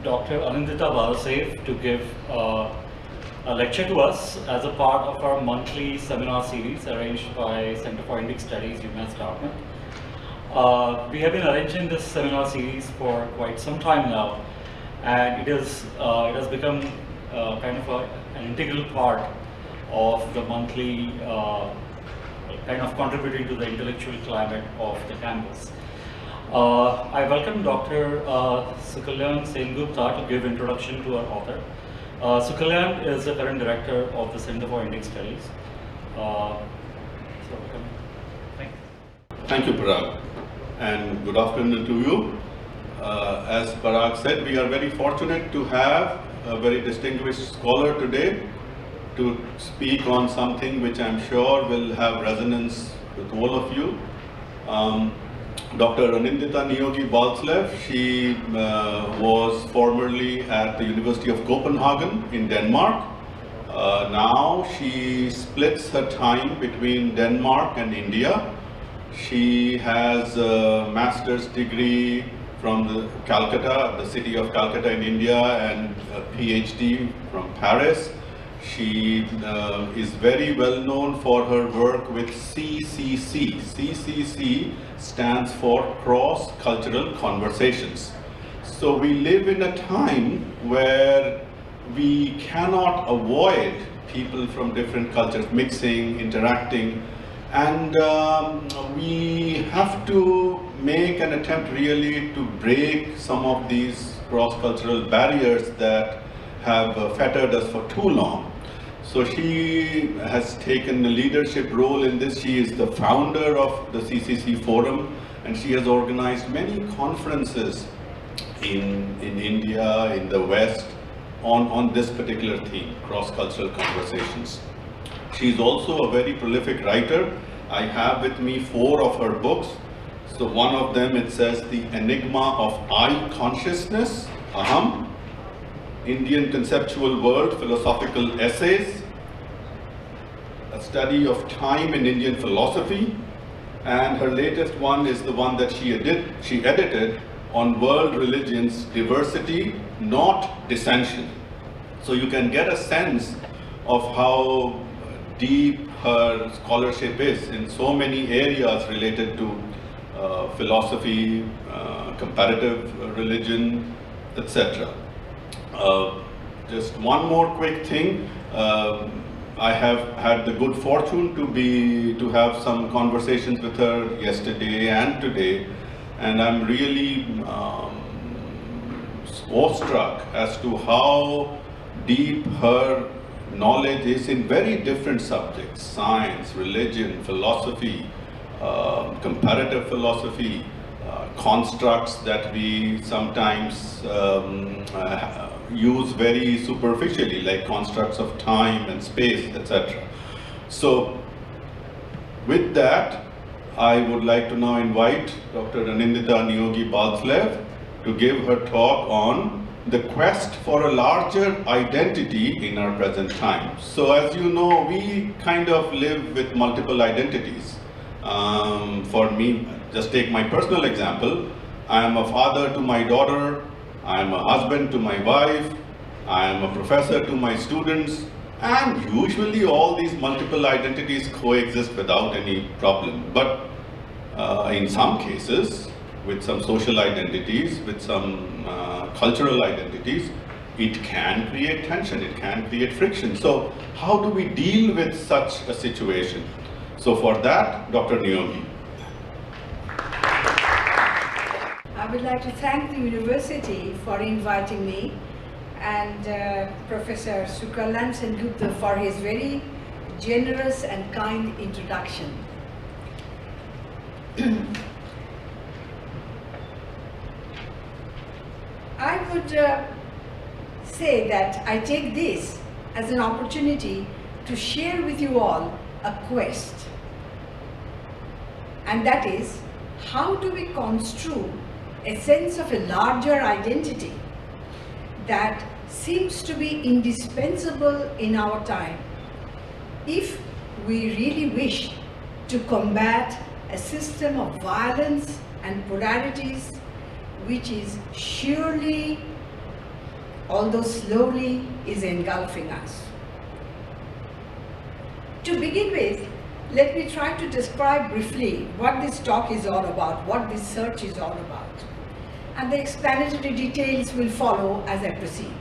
Dr. Anindita Balasev to give a lecture to us as a part of our monthly seminar series arranged by Center for Indic Studies, UMass Dartmouth. We have been arranging this seminar series for quite some time now, and it has become kind of an integral part of the monthly kind of contributing to the intellectual climate of the campus. I welcome Dr. Sukalyan Sengupta to give introduction to our author. Sukalyan is the current director of the Center for Indic Studies. Thank you, Parag, and good afternoon to you. As Parag said, we are very fortunate to have a very distinguished scholar today to speak on something which I'm sure will have resonance with all of you. Dr. Anindita Niyogi Balslev, she was formerly at the University of Copenhagen in Denmark. Now she splits her time between Denmark and India. She has a master's degree from Calcutta, the city of Calcutta in India, and a PhD from Paris. She is very well known for her work with CCC. CCC stands for Cross-Cultural Conversations. So we live in a time where we cannot avoid people from different cultures mixing, interacting, and we have to make an attempt really to break some of these cross-cultural barriers that have fettered us for too long. So she has taken a leadership role in this. She is the founder of the CCC Forum, and she has organized many conferences in India, in the West, on this particular theme, cross-cultural conversations. She's also a very prolific writer. I have with me 4 of her books. So one of them, it says The Enigma of I Consciousness, Aham, Indian Conceptual World, Philosophical Essays, a study of time in Indian philosophy, and her latest one is the one that she edited on world religions, diversity, not dissension. So you can get a sense of how deep her scholarship is in so many areas related to philosophy, comparative religion, etc. Just one more quick thing. I have had the good fortune to have some conversations with her yesterday and today, and I'm really awestruck as to how deep her knowledge is in very different subjects: science, religion, philosophy, comparative philosophy, constructs that we sometimes use very superficially, like constructs of time and space, etc. So with that, I would like to now invite Dr. Anindita Niyogi Balslev to give her talk on the quest for a larger identity in our present time. So as you know, we kind of live with multiple identities. For me, just take my personal example. I am a father to my daughter, I am a husband to my wife, I am a professor to my students, and usually all these multiple identities coexist without any problem. But in some cases, with some social identities, with some cultural identities, it can create tension, it can create friction. So how do we deal with such a situation? So for that, Dr. Niyogi. I would like to thank the university for inviting me, and Professor Sukalyan Sengupta for his very generous and kind introduction. I would say that I take this as an opportunity to share with you all a quest, and that is, how do we construe a sense of a larger identity that seems to be indispensable in our time if we really wish to combat a system of violence and polarities which is surely although slowly, is engulfing us. To begin with, let me try to describe briefly what this talk is all about, what this search is all about. And the explanatory details will follow as I proceed.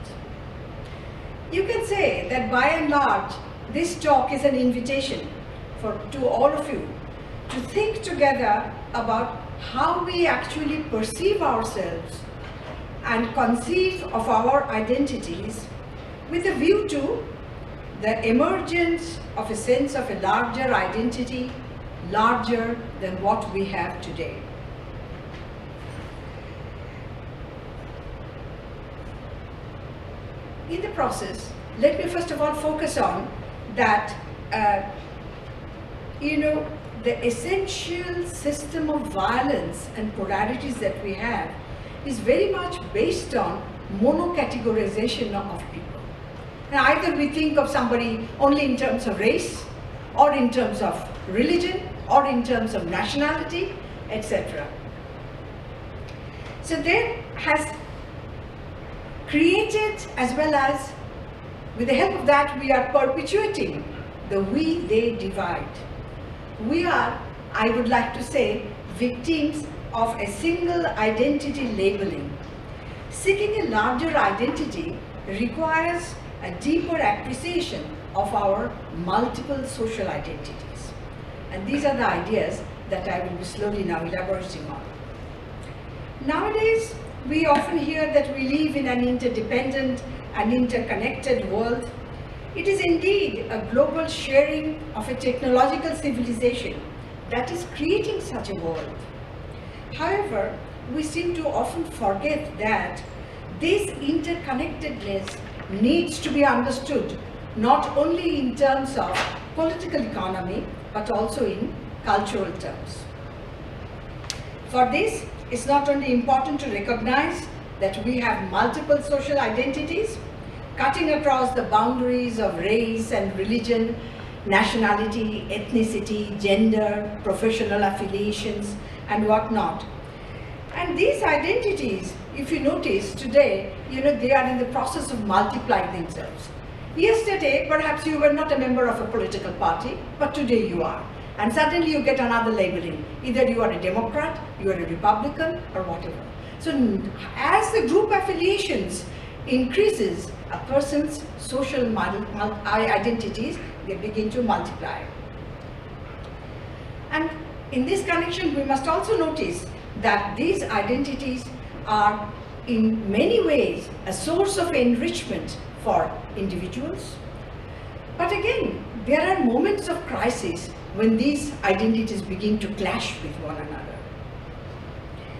You can say that by and large, this talk is an invitation to all of you to think together about how we actually perceive ourselves and conceive of our identities with a view to the emergence of a sense of a larger identity, larger than what we have today. In the process, let me first of all focus on that, the essential system of violence and polarities that we have is very much based on monocategorization of people. Now, either we think of somebody only in terms of race, or in terms of religion, or in terms of nationality, etc. So there has created, as well as with the help of that, we are perpetuating the we-they divide. We are, I would like to say, victims of a single identity labeling. Seeking a larger identity requires a deeper appreciation of our multiple social identities. And these are the ideas that I will be slowly now elaborating on. Nowadays, we often hear that we live in an interdependent and interconnected world. It is indeed a global sharing of a technological civilization that is creating such a world. However, we seem to often forget that this interconnectedness needs to be understood not only in terms of political economy, but also in cultural terms. For this, it's not only important to recognize that we have multiple social identities, cutting across the boundaries of race and religion, nationality, ethnicity, gender, professional affiliations, and whatnot. And these identities, if you notice today, they are in the process of multiplying themselves. Yesterday, perhaps you were not a member of a political party, but today you are. And suddenly you get another labeling. Either you are a Democrat, you are a Republican, or whatever. So as the group affiliations increases, a person's social identities, they begin to multiply. And in this connection, we must also notice that these identities are in many ways a source of enrichment for individuals. But again, there are moments of crisis when these identities begin to clash with one another.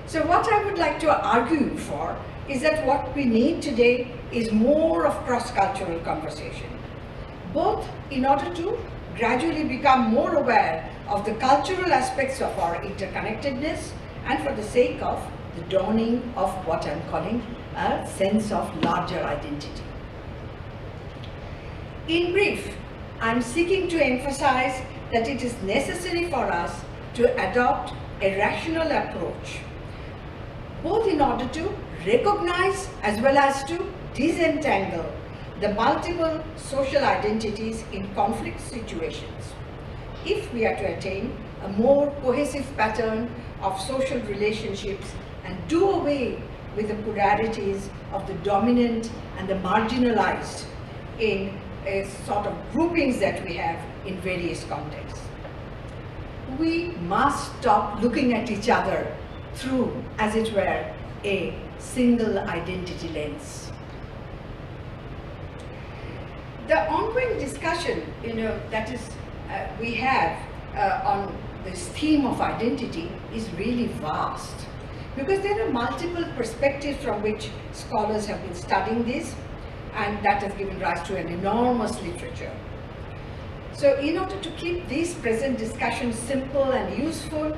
So what I would like to argue for is that what we need today is more of cross-cultural conversation, both in order to gradually become more aware of the cultural aspects of our interconnectedness and for the sake of the dawning of what I'm calling a sense of larger identity. In brief, I'm seeking to emphasize that it is necessary for us to adopt a rational approach, both in order to recognize as well as to disentangle the multiple social identities in conflict situations, if we are to attain a more cohesive pattern of social relationships and do away with the polarities of the dominant and the marginalized in a sort of groupings that we have in various contexts. We must stop looking at each other through, as it were, a single identity lens. The ongoing discussion, that is we have on this theme of identity is really vast, because there are multiple perspectives from which scholars have been studying this, and that has given rise to an enormous literature. So in order to keep these present discussions simple and useful,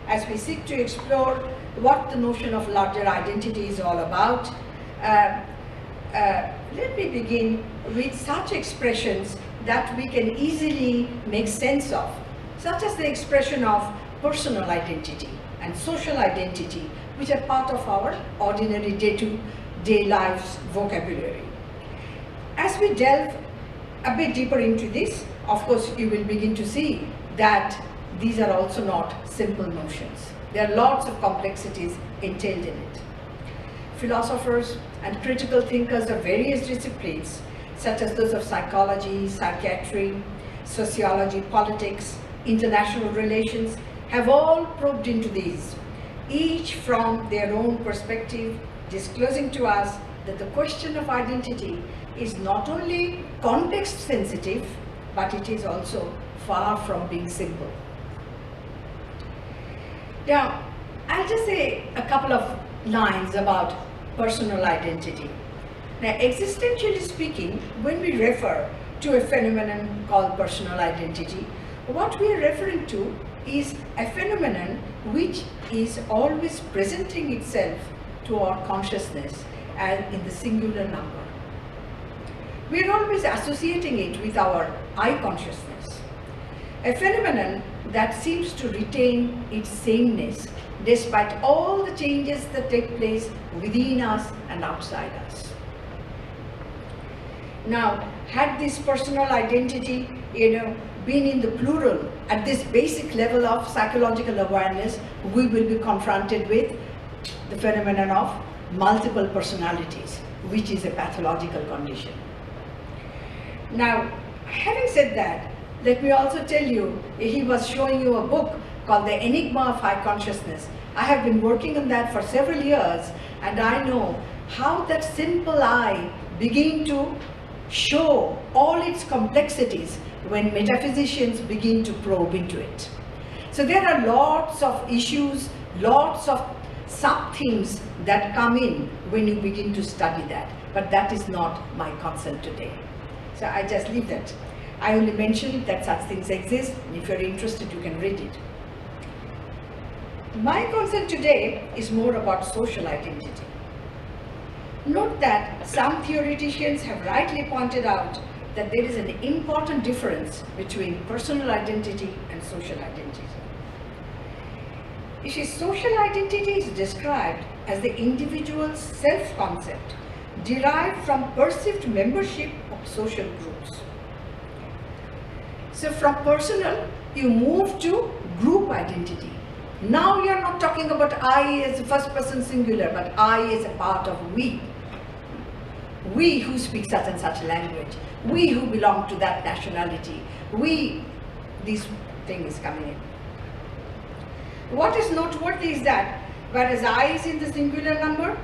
as we seek to explore what the notion of larger identity is all about, let me begin with such expressions that we can easily make sense of, such as the expression of personal identity and social identity, which are part of our ordinary everyday life's vocabulary. As we delve a bit deeper into this, of course, you will begin to see that these are also not simple notions. There are lots of complexities entailed in it. Philosophers and critical thinkers of various disciplines, such as those of psychology, psychiatry, sociology, politics, international relations, have all probed into these, each from their own perspective, disclosing to us that the question of identity is not only context sensitive, but it is also far from being simple. Now, I'll just say a couple of lines about personal identity. Now, existentially speaking, when we refer to a phenomenon called personal identity, what we are referring to is a phenomenon which is always presenting itself to our consciousness and in the singular number. We are always associating it with our I consciousness, a phenomenon that seems to retain its sameness despite all the changes that take place within us and outside us. Now, had this personal identity, been in the plural at this basic level of psychological awareness, we will be confronted with the phenomenon of multiple personalities, which is a pathological condition. Now, having said that, let me also tell you, he was showing you a book called The Enigma of High Consciousness. I have been working on that for several years, and I know how that simple I begin to show all its complexities when metaphysicians begin to probe into it. So there are lots of issues, lots of sub-themes that come in when you begin to study that, but that is not my concern today. So I just leave that. I only mentioned that such things exist, and if you're interested, you can read it. My concern today is more about social identity. Note that some theoreticians have rightly pointed out that there is an important difference between personal identity and social identity. You see, social identity is described as the individual's self-concept derived from perceived membership of social groups. So from personal, you move to group identity. Now you're not talking about I as a first person singular, but I as a part of we. We who speak such and such language. We who belong to that nationality. We, this thing is coming in. What is noteworthy is that, whereas I is in the singular number,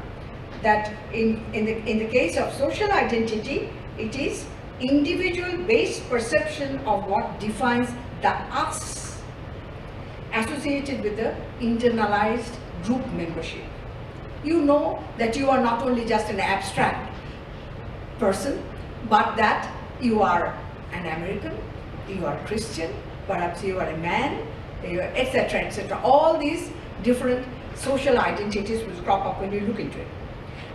that in the case of social identity, it is individual-based perception of what defines the us associated with the internalized group membership. You know that you are not only just an abstract person, but that you are an American, you are Christian, perhaps you are a man, etc., etc. All these different social identities will crop up when you look into it.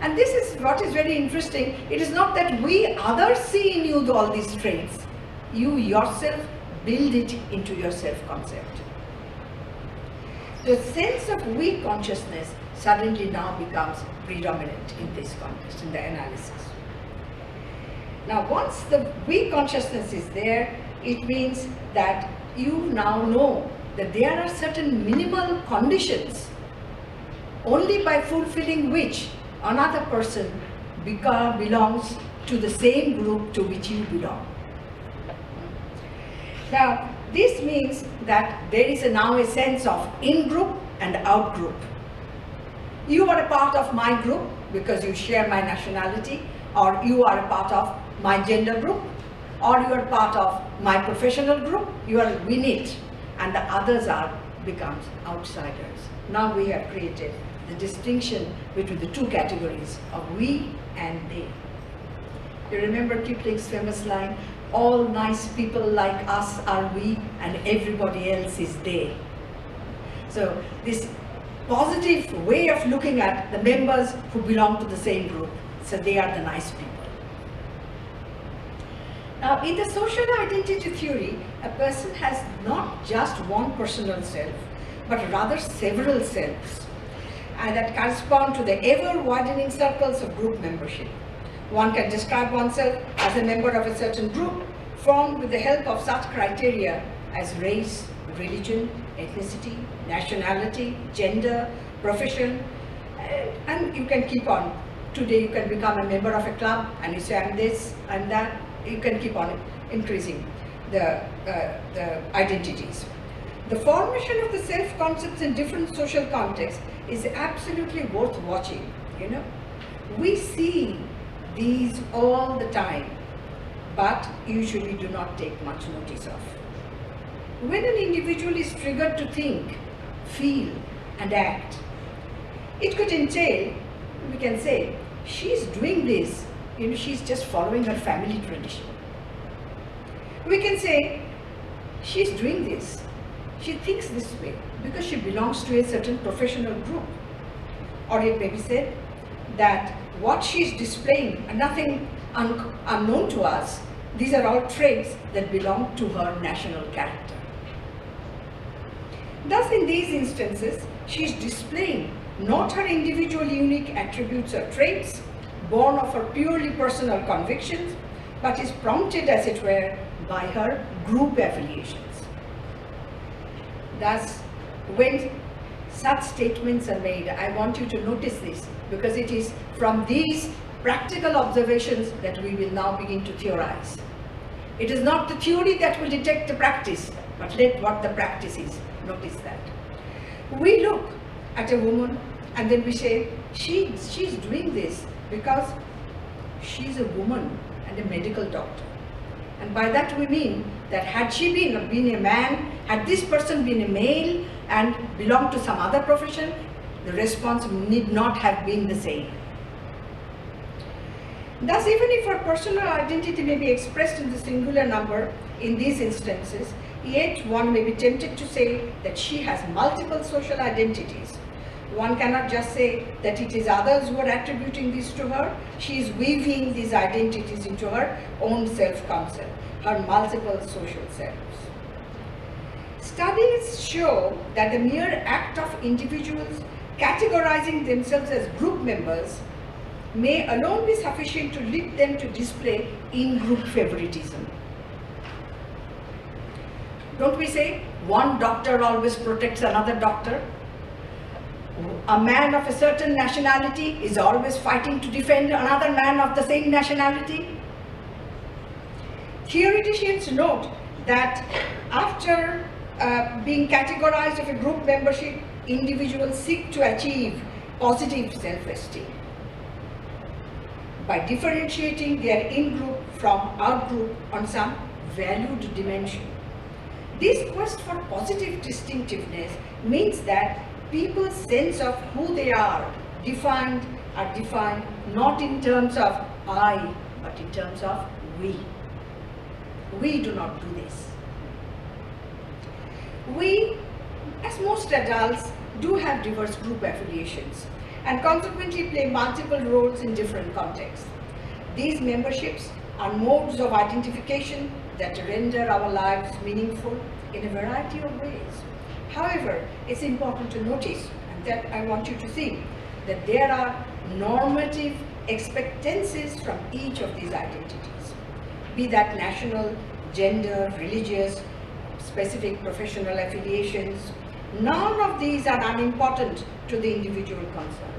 And this is what is very interesting. It is not that we others see in you all these traits. You yourself build it into your self-concept. The sense of we consciousness suddenly now becomes predominant in this context, in the analysis. Now, once the we consciousness is there, it means that you now know that there are certain minimal conditions only by fulfilling which another person belongs to the same group to which you belong. Now, this means that there is now a sense of in-group and out-group. You are a part of my group because you share my nationality, or you are a part of my gender group, or you are part of my professional group. You are within it, and the others becomes outsiders. Now we have created the distinction between the two categories of we and they. You remember Kipling's famous line, all nice people like us are we and everybody else is they. So this positive way of looking at the members who belong to the same group, so they are the nice people. Now, in the social identity theory, a person has not just one personal self, but rather several selves. and that correspond to the ever-widening circles of group membership. One can describe oneself as a member of a certain group formed with the help of such criteria as race, religion, ethnicity, nationality, gender, profession, and you can keep on. Today you can become a member of a club and you say I'm this, I'm that. You can keep on increasing the identities. The formation of the self-concepts in different social contexts is absolutely worth watching, you know. We see these all the time, but usually do not take much notice of. When an individual is triggered to think, feel, and act, it could entail, we can say, she's doing this, you know, she's just following her family tradition. We can say, she's doing this, she thinks this way because she belongs to a certain professional group. Or it may be said that what she's displaying are nothing unknown to us. These are all traits that belong to her national character. Thus, in these instances, she is displaying not her individual unique attributes or traits, born of her purely personal convictions, but is prompted, as it were, by her group affiliations. Thus, when such statements are made, I want you to notice this, because it is from these practical observations that we will now begin to theorize. It is not the theory that will detect the practice, but let what the practice is. Notice that. We look at a woman and then we say, she's doing this because she's a woman and a medical doctor. And by that we mean that had she been a man, had this person been a male and belonged to some other profession, the response need not have been the same. Thus, even if her personal identity may be expressed in the singular number in these instances, yet one may be tempted to say that she has multiple social identities. One cannot just say that it is others who are attributing this to her. She is weaving these identities into her own self-concept, her multiple social selves. Studies show that the mere act of individuals categorizing themselves as group members may alone be sufficient to lead them to display in-group favoritism. Don't we say one doctor always protects another doctor? A man of a certain nationality is always fighting to defend another man of the same nationality? Theoreticians note that after being categorized of a group membership, individuals seek to achieve positive self-esteem by differentiating their in-group from out-group on some valued dimension. This quest for positive distinctiveness means that people's sense of who they are defined not in terms of I, but in terms of we. We do not do this. We, as most adults, do have diverse group affiliations and consequently play multiple roles in different contexts. These memberships are modes of identification that render our lives meaningful in a variety of ways. However, it's important to notice, and that I want you to see, that there are normative expectancies from each of these identities, be that national, gender, religious, specific professional affiliations. None of these are unimportant to the individual concerned.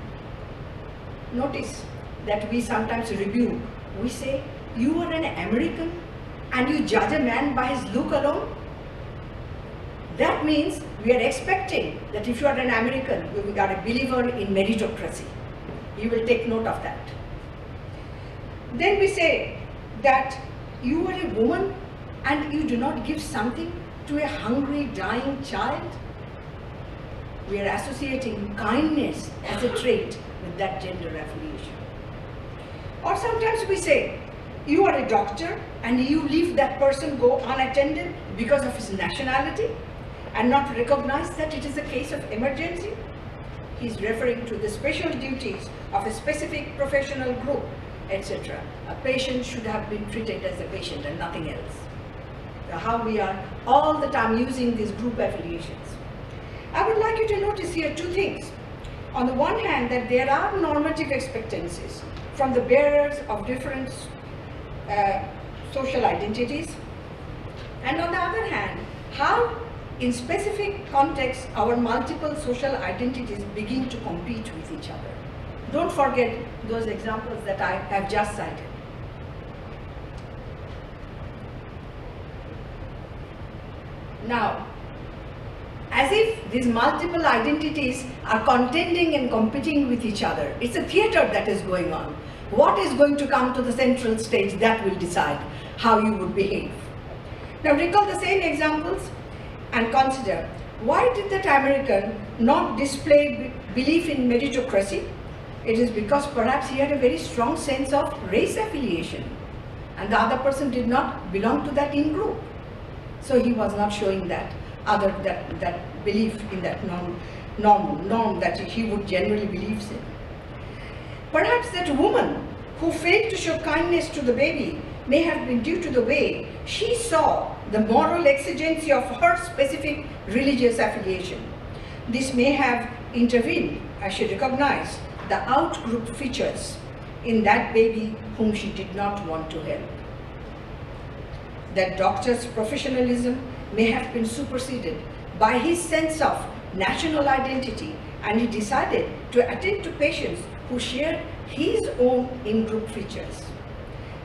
Notice that we sometimes rebuke. We say, you are an American and you judge a man by his look alone? That means we are expecting that if you are an American, you are a believer in meritocracy. You will take note of that. Then we say that you are a woman and you do not give something to a hungry, dying child. We are associating kindness as a trait with that gender affiliation. Or sometimes we say, you are a doctor and you leave that person go unattended because of his nationality and not recognize that it is a case of emergency. He is referring to the special duties of a specific professional group, etc. A patient should have been treated as a patient and nothing else. How we are all the time using these group affiliations. I would like you to notice here two things. on the one hand, that there are normative expectancies from the bearers of different social identities, and on the other hand, how in specific contexts our multiple social identities begin to compete with each other. Don't forget those examples that I have just cited. Now, as if these multiple identities are contending and competing with each other, it's a theater that is going on. What is going to come to the central stage, that will decide how you would behave. Now recall the same examples and consider, why did that American not display belief in meritocracy? It is because perhaps he had a very strong sense of race affiliation and the other person did not belong to that in-group. So he was not showing that belief in that norm that he would generally believe in. Perhaps that woman who failed to show kindness to the baby may have been due to the way she saw the moral exigency of her specific religious affiliation. This may have intervened as she recognized the out-group features in that baby whom she did not want to help. That doctor's professionalism may have been superseded by his sense of national identity, and he decided to attend to patients who shared his own in-group features.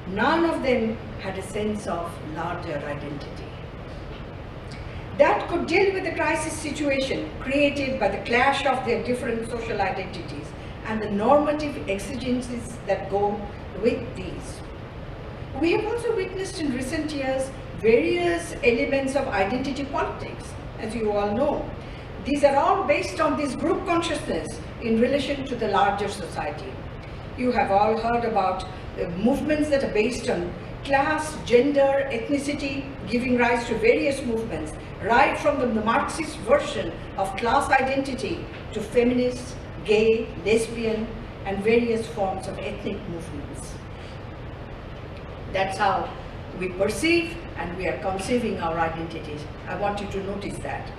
None of them had a sense of larger identity that could deal with the crisis situation created by the clash of their different social identities and the normative exigencies that go with these. We have also witnessed in recent years various elements of identity politics, as you all know. These are all based on this group consciousness in relation to the larger society. You have all heard about movements that are based on class, gender, ethnicity, giving rise to various movements, right from the Marxist version of class identity to feminist, gay, lesbian, and various forms of ethnic movements. That's how we perceive and we are conceiving our identities. I want you to notice that.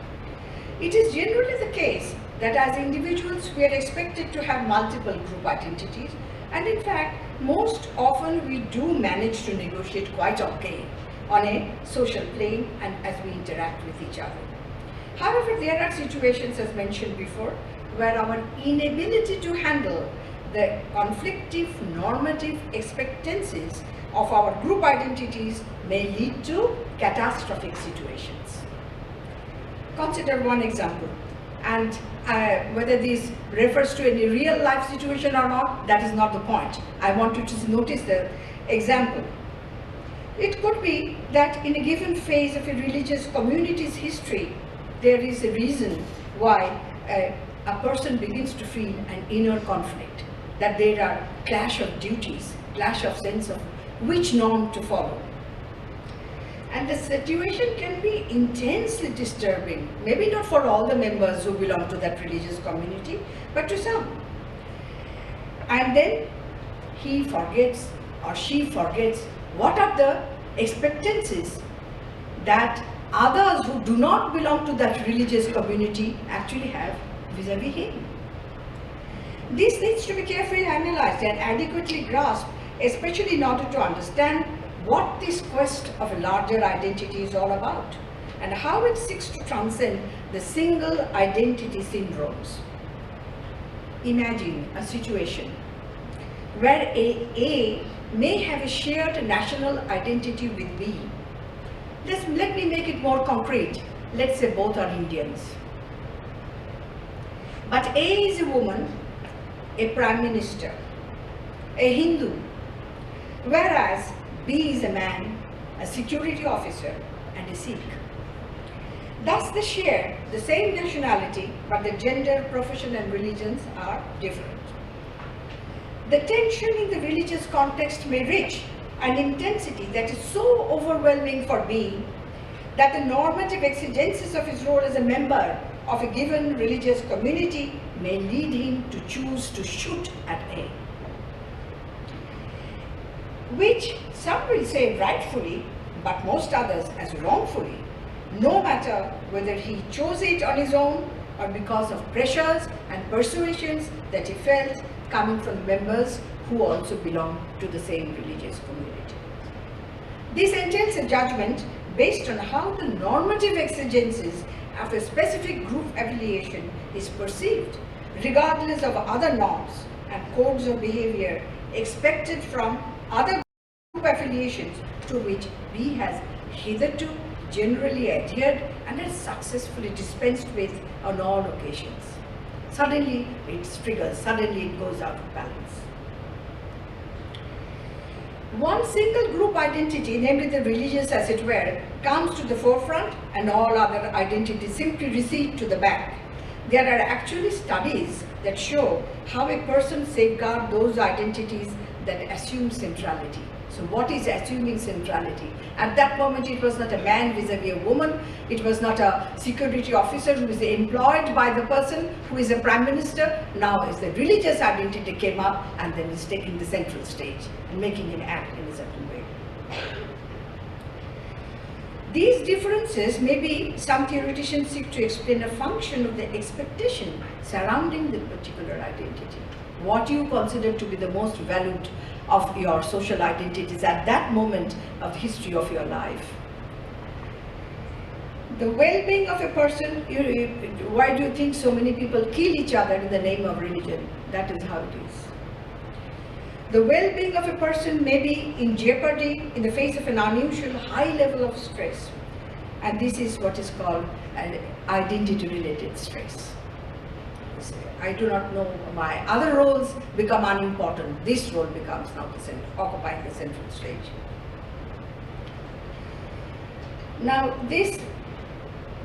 It is generally the case that as individuals we are expected to have multiple group identities, and in fact most often we do manage to negotiate quite okay on a social plane and as we interact with each other. However, there are situations, as mentioned before, where our inability to handle the conflictive normative expectancies of our group identities may lead to catastrophic situations. Consider one example, and whether this refers to any real life situation or not, that is not the point. I want you to notice the example. It could be that in a given phase of a religious community's history, there is a reason why a person begins to feel an inner conflict, that there are clash of duties, clash of sense of which norm to follow. And the situation can be intensely disturbing, maybe not for all the members who belong to that religious community, but to some. And then he forgets or she forgets what are the expectancies that others who do not belong to that religious community actually have vis-a-vis him. This needs to be carefully analyzed and adequately grasped, especially in order to understand what this quest of a larger identity is all about and how it seeks to transcend the single identity syndromes. Imagine a situation where A may have a shared national identity with B. Let me make it more concrete. Let's say both are Indians. But A is a woman, a prime minister, a Hindu, whereas B is a man, a security officer, and a Sikh. Thus they share the same nationality, but the gender, profession, and religions are different. The tension in the religious context may reach an intensity that is so overwhelming for B that the normative exigencies of his role as a member of a given religious community may lead him to choose to shoot at A, which some will say rightfully, but most others as wrongfully, no matter whether he chose it on his own or because of pressures and persuasions that he felt coming from members who also belong to the same religious community. This entails a judgment based on how the normative exigencies of a specific group affiliation is perceived, regardless of other norms and codes of behavior expected from other group affiliations to which he has hitherto generally adhered and has successfully dispensed with on all occasions. Suddenly it triggers, suddenly it goes out of balance. One single group identity, namely the religious as it were, comes to the forefront and all other identities simply recede to the back. There are actually studies that show how a person safeguards those identities that assume centrality. So what is assuming centrality? At that moment it was not a man vis-a-vis a woman, it was not a security officer who is employed by the person who is a prime minister. Now as the religious identity came up and then is taking the central stage and making him act in a certain way. These differences may be, some theoreticians seek to explain, a function of the expectation surrounding the particular identity. What you consider to be the most valued of your social identities at that moment of the history of your life. The well-being of a person, why do you think so many people kill each other in the name of religion? That is how it is. The well-being of a person may be in jeopardy in the face of an unusual high level of stress. And this is what is called an identity-related stress. I do not know, my other roles become unimportant. This role becomes now occupying the central stage. Now this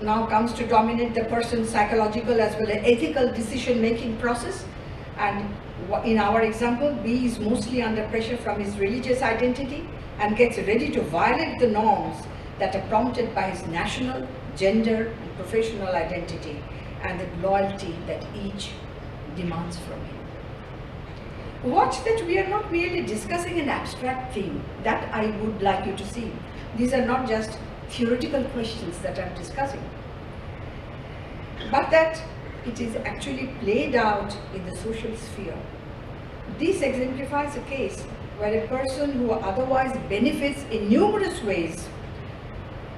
now comes to dominate the person's psychological as well as ethical decision-making process. And in our example, B is mostly under pressure from his religious identity and gets ready to violate the norms that are prompted by his national, gender, and professional identity and the loyalty that each demands from him. Watch that we are not merely discussing an abstract theme. That I would like you to see. These are not just theoretical questions that I'm discussing, but that it is actually played out in the social sphere. This exemplifies a case where a person who otherwise benefits in numerous ways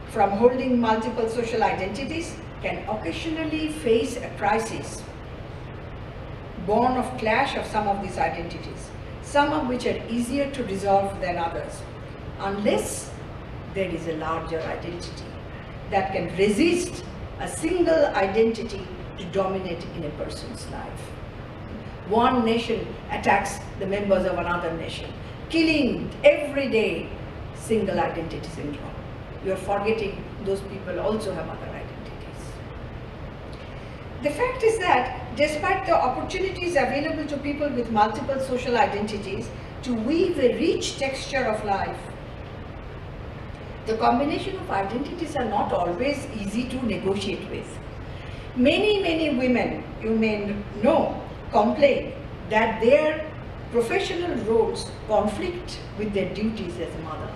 from holding multiple social identities can occasionally face a crisis born of clash of some of these identities, some of which are easier to resolve than others, unless there is a larger identity that can resist a single identity to dominate in a person's life. One nation attacks the members of another nation, killing every day, single identity syndrome. You are forgetting those people also have other identities. The fact is that despite the opportunities available to people with multiple social identities to weave a rich texture of life, the combination of identities are not always easy to negotiate with. Many women, you may know, complain that their professional roles conflict with their duties as a mother.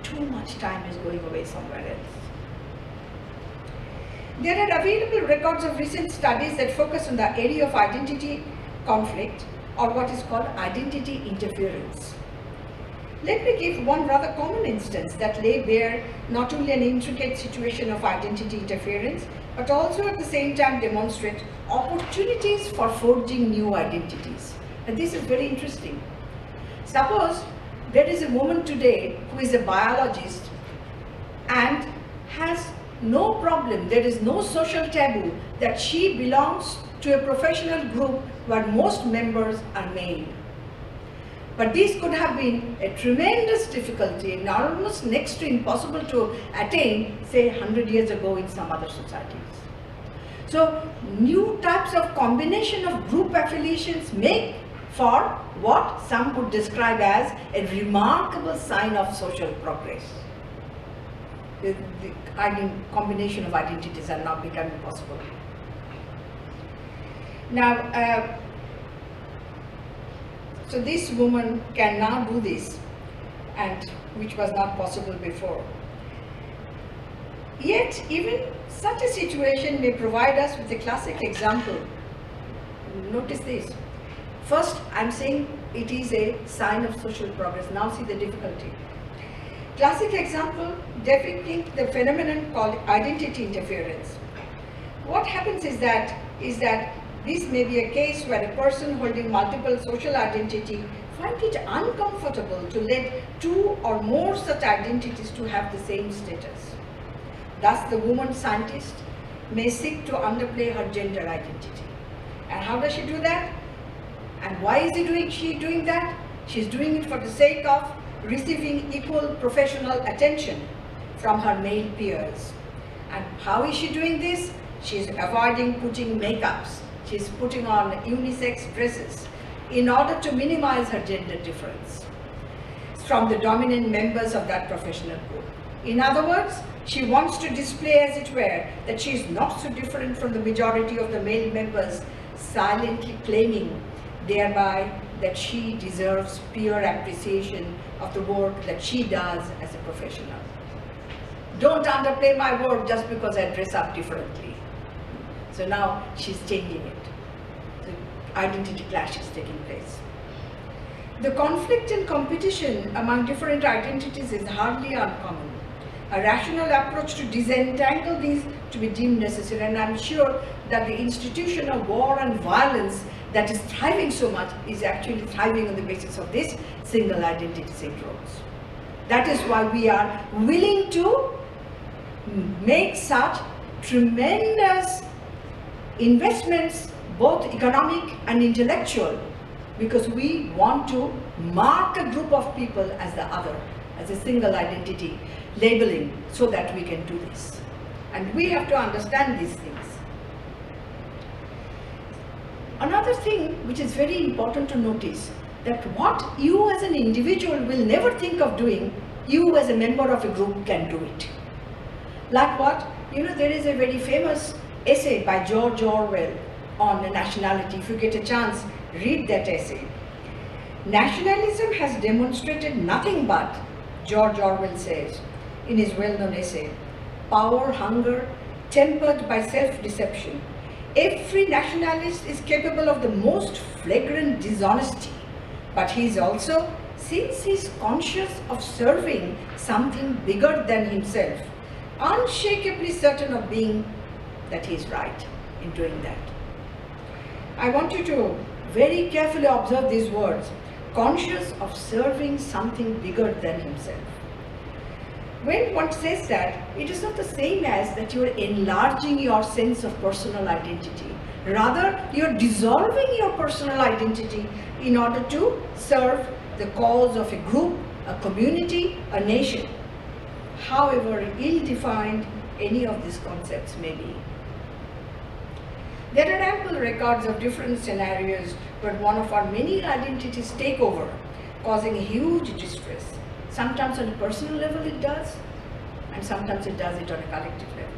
Too much time is going away somewhere else. There are available records of recent studies that focus on the area of identity conflict, or what is called identity interference. Let me give one rather common instance that lay bare not only an intricate situation of identity interference, but also at the same time demonstrate opportunities for forging new identities. And this is very interesting. Suppose there is a woman today who is a biologist and has no problem, there is no social taboo that she belongs to a professional group where most members are male. But this could have been a tremendous difficulty and almost next to impossible to attain, say 100 years ago in some other societies. So new types of combination of group affiliations make for what some would describe as a remarkable sign of social progress. The combination of identities are now becoming possible. Now, so this woman can now do this, and which was not possible before. Yet, even such a situation may provide us with a classic example. Notice this. First, I'm saying it is a sign of social progress. Now see the difficulty. Classic example depicting the phenomenon called identity interference. What happens is that this may be a case where a person holding multiple social identity finds it uncomfortable to let two or more such identities to have the same status. Thus, the woman scientist may seek to underplay her gender identity. And how does she do that? And why is she doing that? She's doing it for the sake of receiving equal professional attention from her male peers. And how is she doing this? She's avoiding putting makeups. She's putting on unisex dresses in order to minimize her gender difference from the dominant members of that professional group. In other words, she wants to display, as it were, that she is not so different from the majority of the male members, silently claiming thereby that she deserves peer appreciation of the work that she does as a professional. Don't underplay my work just because I dress up differently. So now she's changing it. The identity clash is taking place. The conflict and competition among different identities is hardly uncommon. A rational approach to disentangle these to be deemed necessary, and I'm sure that the institution of war and violence that is thriving so much is actually thriving on the basis of this single identity syndromes. That is why we are willing to make such tremendous investments, both economic and intellectual, because we want to mark a group of people as the other, as a single identity labeling, so that we can do this. And we have to understand these things. Another thing which is very important to notice, that what you as an individual will never think of doing, you as a member of a group can do it. Like what? You know, there is a very famous essay by George Orwell on nationality. If you get a chance, read that essay. Nationalism has demonstrated nothing but, George Orwell says in his well-known essay, power, hunger, tempered by self-deception. Every nationalist is capable of the most flagrant dishonesty, but he is also, since he is conscious of serving something bigger than himself, unshakably certain of being that he is right in doing that. I want you to very carefully observe these words, conscious of serving something bigger than himself. When one says that, it is not the same as that you are enlarging your sense of personal identity. Rather, you are dissolving your personal identity in order to serve the cause of a group, a community, a nation. However ill-defined any of these concepts may be. There are ample records of different scenarios where one of our many identities take over, causing huge distress. Sometimes on a personal level it does, and sometimes it does it on a collective level.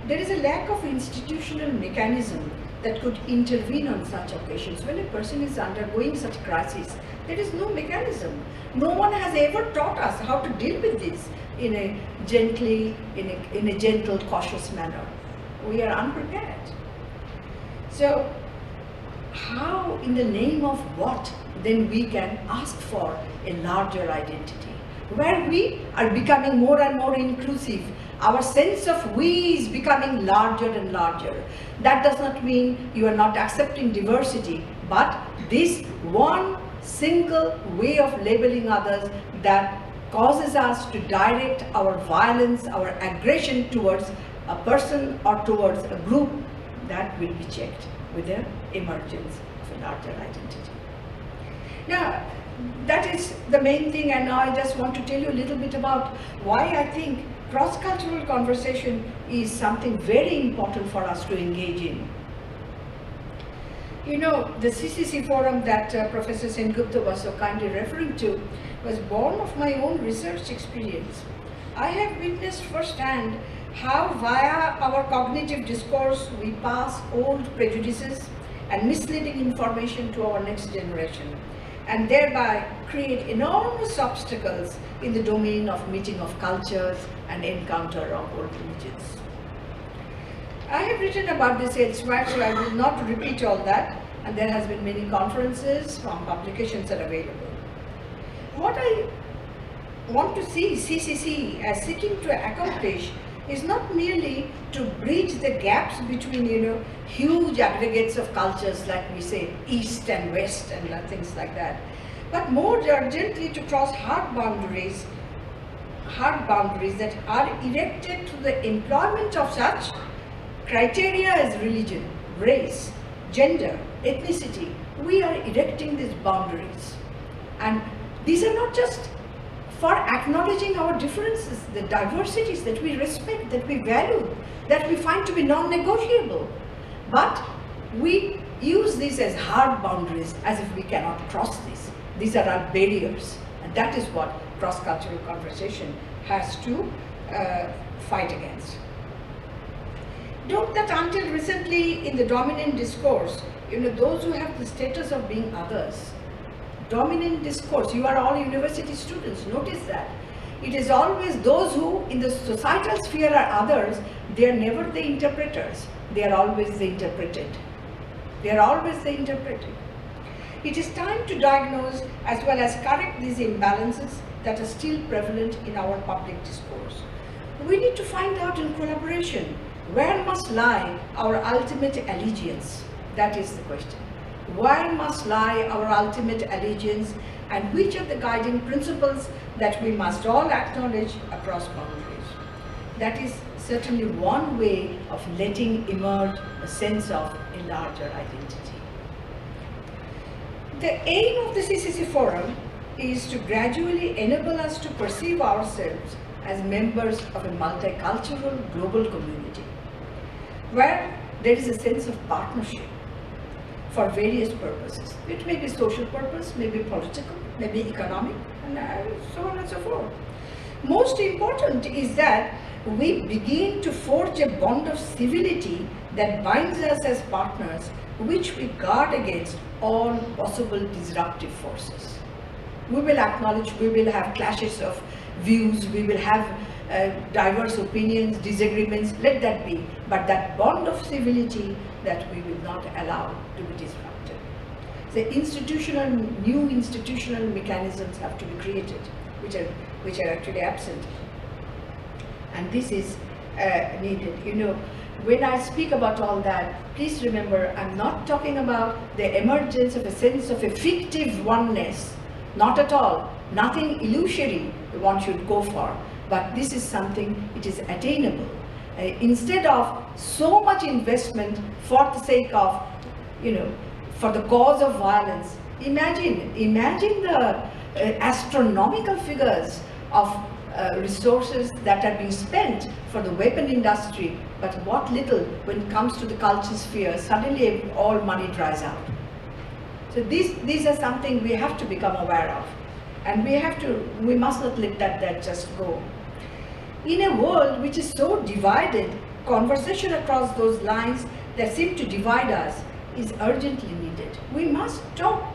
There is a lack of institutional mechanism that could intervene on such occasions. When a person is undergoing such crisis, there is no mechanism. No one has ever taught us how to deal with this in a gentle, cautious manner. We are unprepared. So, how, in the name of what, then we can ask for a larger identity, where we are becoming more and more inclusive. Our sense of we is becoming larger and larger. That does not mean you are not accepting diversity, but this one single way of labeling others that causes us to direct our violence, our aggression towards a person or towards a group, that will be checked with the emergence of a larger identity. Now, that is the main thing, and now I just want to tell you a little bit about why I think cross-cultural conversation is something very important for us to engage in. You know, the CCC forum that Professor Sengupta was so kindly referring to was born of my own research experience. I have witnessed firsthand how via our cognitive discourse we pass old prejudices and misleading information to our next generation. and thereby create enormous obstacles in the domain of meeting of cultures and encounter of all religions. I have written about this elsewhere, so I will not repeat all that, and there has been many conferences, from publications are available. What I want to see CCC as seeking to accomplish is not merely to bridge the gaps between, huge aggregates of cultures, like we say, East and West and things like that, but more urgently to cross hard boundaries that are erected through the employment of such criteria as religion, race, gender, ethnicity. We are erecting these boundaries. And these are not just for acknowledging our differences, the diversities that we respect, that we value, that we find to be non-negotiable. But we use these as hard boundaries, as if we cannot cross these. These are our barriers. And that is what cross-cultural conversation has to fight against. Note that until recently in the dominant discourse, those who have the status of being others, dominant discourse, you are all university students, notice that. It is always those who in the societal sphere are others, they are never the interpreters, they are always the interpreted. They are always the interpreted. It is time to diagnose as well as correct these imbalances that are still prevalent in our public discourse. We need to find out in collaboration, where must lie our ultimate allegiance? That is the question. Where must lie our ultimate allegiance, and which are the guiding principles that we must all acknowledge across boundaries? That is certainly one way of letting emerge a sense of a larger identity. The aim of the CCC Forum is to gradually enable us to perceive ourselves as members of a multicultural global community, where there is a sense of partnership for various purposes. It may be social purpose, maybe political, maybe economic, and so on and so forth. Most important is that we begin to forge a bond of civility that binds us as partners, which we guard against all possible disruptive forces. We will acknowledge, we will have clashes of views, we will have diverse opinions, disagreements, let that be. But that bond of civility that we will not allow to be disrupted. The new institutional mechanisms have to be created, which are actually absent. And this is needed. When I speak about all that, please remember, I'm not talking about the emergence of a sense of a fictive oneness. Not at all. Nothing illusory one should go for. But this is something, it is attainable. Instead of so much investment for the sake of, for the cause of violence, imagine the astronomical figures of resources that are being spent for the weapon industry, but what little, when it comes to the culture sphere, suddenly all money dries out. So these are something we have to become aware of, and we must not let that just go. In a world which is so divided, conversation across those lines that seem to divide us is urgently needed. We must talk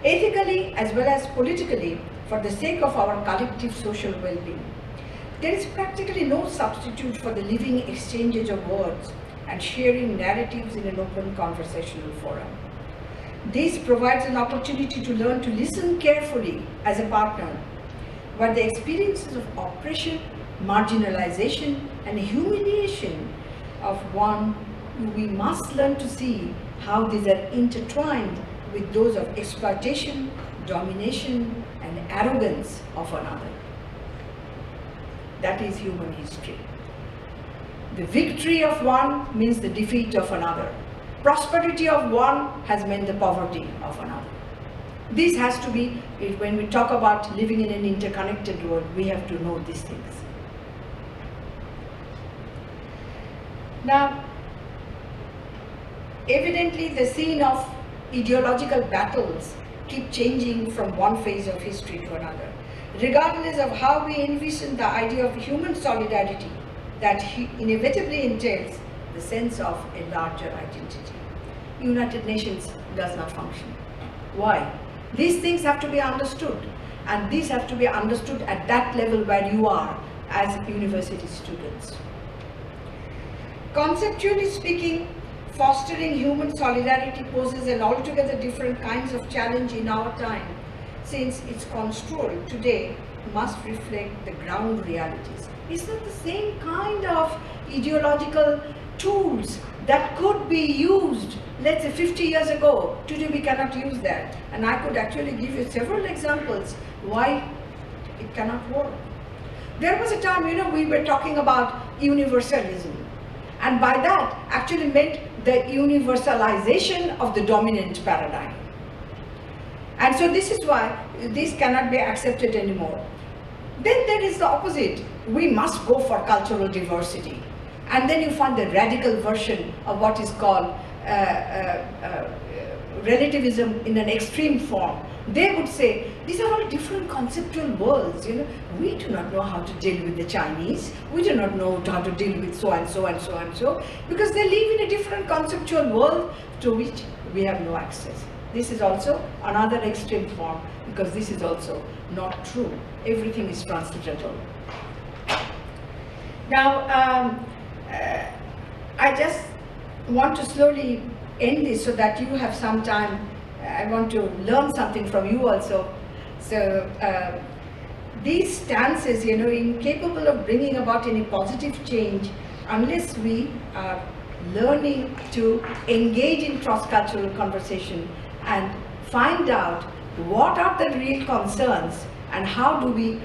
ethically as well as politically for the sake of our collective social well-being. There is practically no substitute for the living exchanges of words and sharing narratives in an open conversational forum. This provides an opportunity to learn to listen carefully as a partner, where the experiences of oppression, marginalization, and humiliation of one, we must learn to see how these are intertwined with those of exploitation, domination, and arrogance of another. That is human history. The victory of one means the defeat of another. Prosperity of one has meant the poverty of another. This has to be, when we talk about living in an interconnected world, we have to know these things. Now, evidently the scene of ideological battles keep changing from one phase of history to another, regardless of how we envision the idea of human solidarity that inevitably entails the sense of a larger identity. United Nations does not function. Why? These things have to be understood, and these have to be understood at that level where you are as university students. Conceptually speaking, fostering human solidarity poses an altogether different kinds of challenge in our time, since its construal today must reflect the ground realities. It's not the same kind of ideological tools that could be used, let's say 50 years ago. Today we cannot use that. And I could actually give you several examples why it cannot work. There was a time, we were talking about universalism. And by that actually meant the universalization of the dominant paradigm. And so this is why this cannot be accepted anymore. Then there is the opposite. We must go for cultural diversity. And then you find the radical version of what is called relativism in an extreme form. They would say, these are all different conceptual worlds. We do not know how to deal with the Chinese. We do not know how to deal with so and so and so and so, because they live in a different conceptual world to which we have no access. This is also another extreme form, because this is also not true. Everything is transcendental. Now, I just want to slowly end this so that you have some time. I want to learn something from you also. So these stances, incapable of bringing about any positive change unless we are learning to engage in cross-cultural conversation and find out what are the real concerns and how do we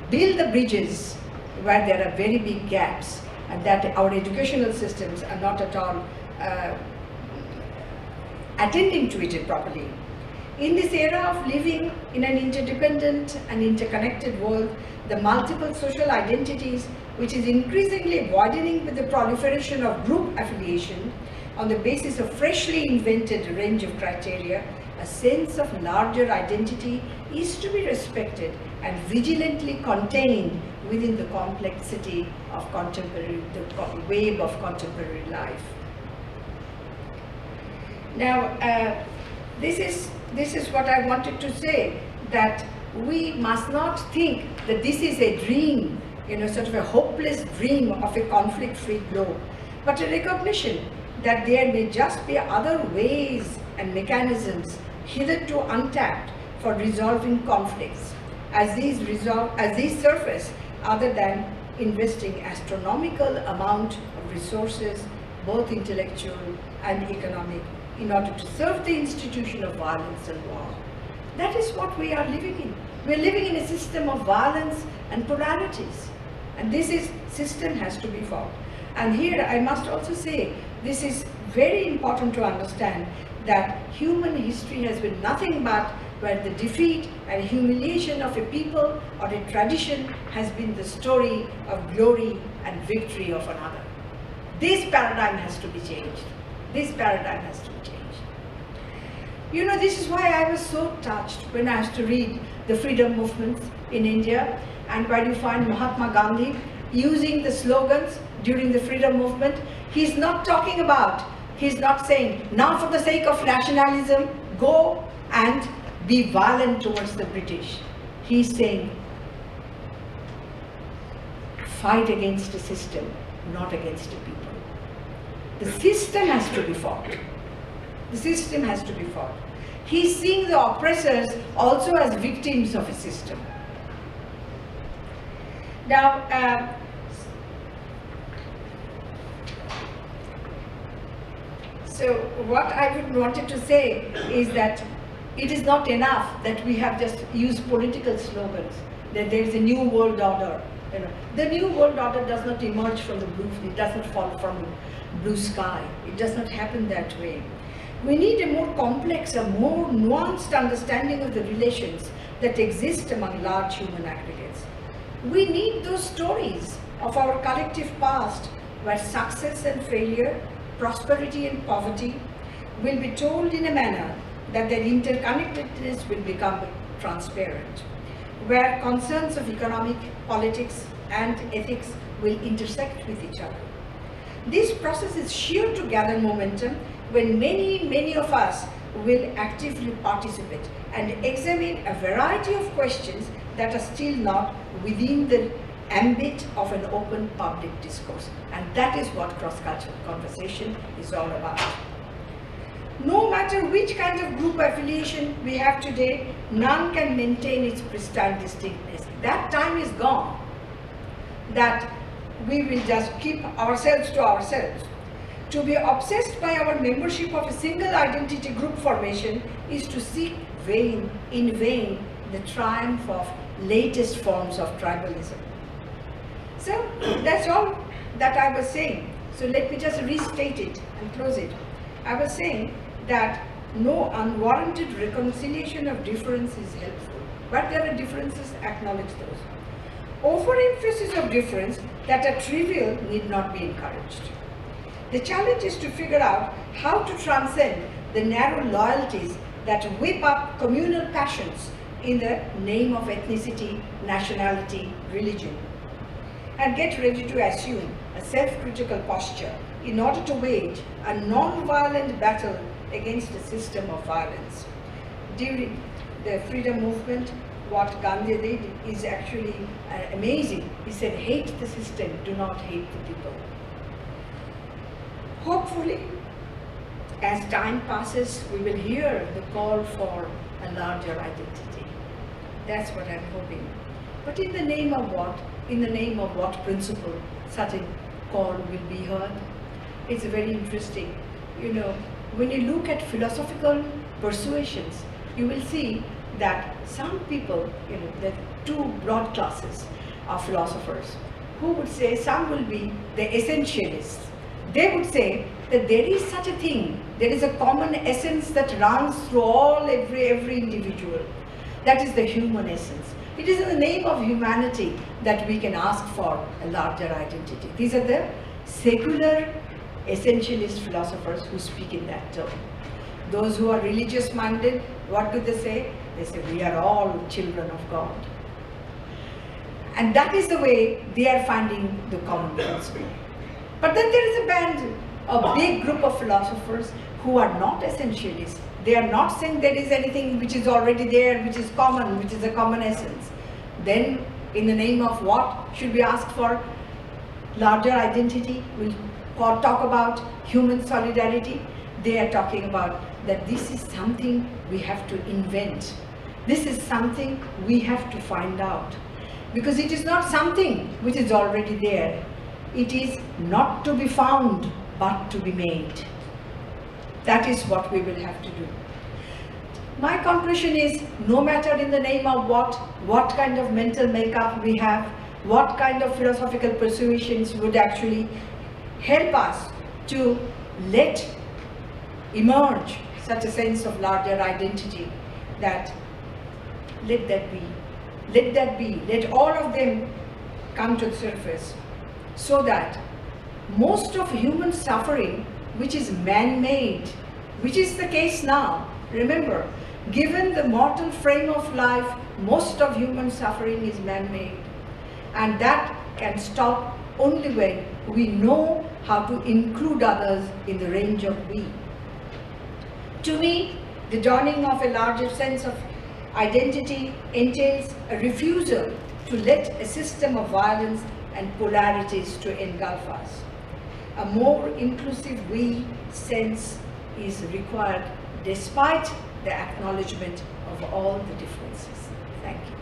build the bridges where there are very big gaps and that our educational systems are not at all attending to it properly. In this era of living in an interdependent and interconnected world, the multiple social identities, which is increasingly widening with the proliferation of group affiliation on the basis of freshly invented range of criteria, a sense of larger identity is to be respected and vigilantly contained within the complexity of contemporary, the wave of contemporary life. Now, this is what I wanted to say, that we must not think that this is a dream, sort of a hopeless dream of a conflict-free globe, but a recognition that there may just be other ways and mechanisms hitherto untapped for resolving conflicts as these surface, other than investing astronomical amount of resources, both intellectual and economic, in order to serve the institution of violence and war. That is what we are living in. We are living in a system of violence and polarities. And this system has to be fought. And here I must also say, this is very important to understand that human history has been nothing but where the defeat and humiliation of a people or a tradition has been the story of glory and victory of another. This paradigm has to be changed. This paradigm has to be changed. This is why I was so touched when I used to read the freedom movements in India, and where you find Mahatma Gandhi using the slogans during the freedom movement. He's not saying, now for the sake of nationalism, go and be violent towards the British. He's saying, fight against the system, not against the people. The system has to be fought. The system has to be fought. He's seeing the oppressors also as victims of a system. Now, so what I wanted to say is that it is not enough that we have just used political slogans, that there is a new world order. The new world order does not emerge from the blue, it does not fall from blue sky. It does not happen that way. We need a more complex, a more nuanced understanding of the relations that exist among large human aggregates. We need those stories of our collective past where success and failure, prosperity and poverty will be told in a manner that their interconnectedness will become transparent, where concerns of economic, politics and ethics will intersect with each other. This process is sure to gather momentum when many of us will actively participate and examine a variety of questions that are still not within the ambit of an open public discourse. And that is what cross-cultural conversation is all about. No matter which kind of group affiliation we have today, none can maintain its pristine distinctness. That time is gone, that we will just keep ourselves to ourselves. To be obsessed by our membership of a single identity group formation is to seek in vain the triumph of latest forms of tribalism. So that's all that I was saying. So let me just restate it and close it. I was saying that no unwarranted reconciliation of difference is helpful, but there are differences, acknowledge those. Overemphasis of difference that are trivial need not be encouraged. The challenge is to figure out how to transcend the narrow loyalties that whip up communal passions in the name of ethnicity, nationality, religion, and get ready to assume a self-critical posture in order to wage a non-violent battle against a system of violence. During the freedom movement, what Gandhi did is actually amazing. He said, hate the system, do not hate the people. Hopefully, as time passes, we will hear the call for a larger identity. That's what I'm hoping. But in the name of what? In the name of what principle such a call will be heard? It's very interesting. You know, when you look at philosophical persuasions, you will see that some people, you know, there are two broad classes of philosophers who would say, some will be the essentialists. They would say that there is such a thing, there is a common essence that runs through every individual. That is the human essence. It is in the name of humanity that we can ask for a larger identity. These are the secular essentialist philosophers who speak in that term. Those who are religious minded, what do they say? They say, we are all children of God. And that is the way they are finding the common principle. But then there is a band, a big group of philosophers who are not essentialists. They are not saying there is anything which is already there, which is common, which is a common essence. Then, in the name of what should we ask for? Larger identity. We'll talk about human solidarity. They are talking about that this is something we have to invent. This is something we have to find out. Because it is not something which is already there. It is not to be found, but to be made. That is what we will have to do. My conclusion is, no matter in the name of what kind of mental makeup we have, what kind of philosophical persuasions would actually help us to let emerge such a sense of larger identity, that let that be, let all of them come to the surface, so that most of human suffering, which is man-made, which is the case now, remember, given the mortal frame of life, most of human suffering is man-made. And that can stop only when we know how to include others in the range of we. To me, the dawning of a larger sense of identity entails a refusal to let a system of violence and polarities to engulf us. A more inclusive we sense is required despite the acknowledgement of all the differences. Thank you.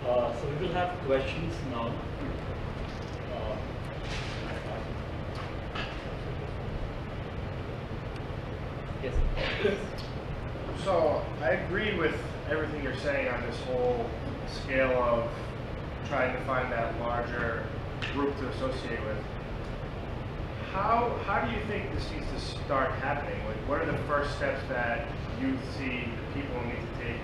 So we will have questions now. Yes. So I agree with everything you're saying on this whole scale of trying to find that larger group to associate with. How do you think this needs to start happening? Like, what are the first steps that you see the people need to take?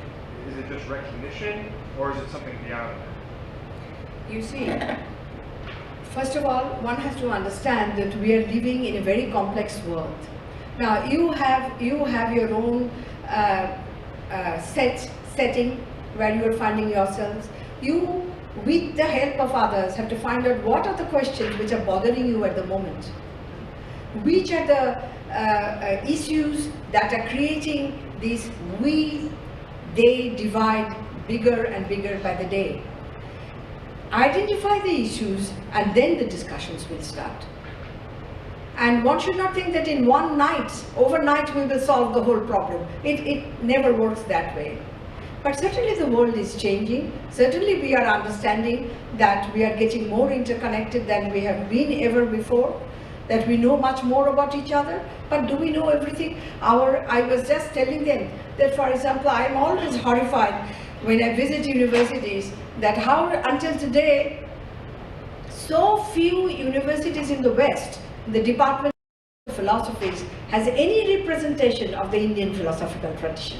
Is it just recognition, or is it something beyond that? You see, first of all, one has to understand that we are living in a very complex world. Now, you have your own setting where you are finding yourselves. You with the help of others, have to find out what are the questions which are bothering you at the moment. Which are the issues that are creating this we-they divide bigger and bigger by the day. Identify the issues and then the discussions will start. And one should not think that in one night, overnight, we will solve the whole problem. It never works that way. But certainly the world is changing. Certainly we are understanding that we are getting more interconnected than we have been ever before, that we know much more about each other. But do we know everything? I was just telling them that, for example, I am always horrified when I visit universities that how until today, so few universities in the West, the Department of Philosophies, has any representation of the Indian philosophical tradition.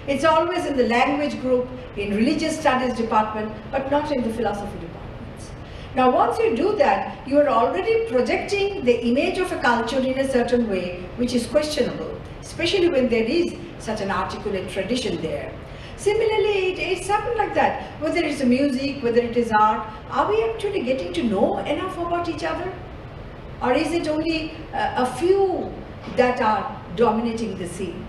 It's always in the language group, in religious studies department, but not in the philosophy departments. Now once you do that, you are already projecting the image of a culture in a certain way, which is questionable, especially when there is such an articulate tradition there. Similarly, it's something like that. Whether it's music, whether it is art, are we actually getting to know enough about each other? Or is it only a few that are dominating the scene?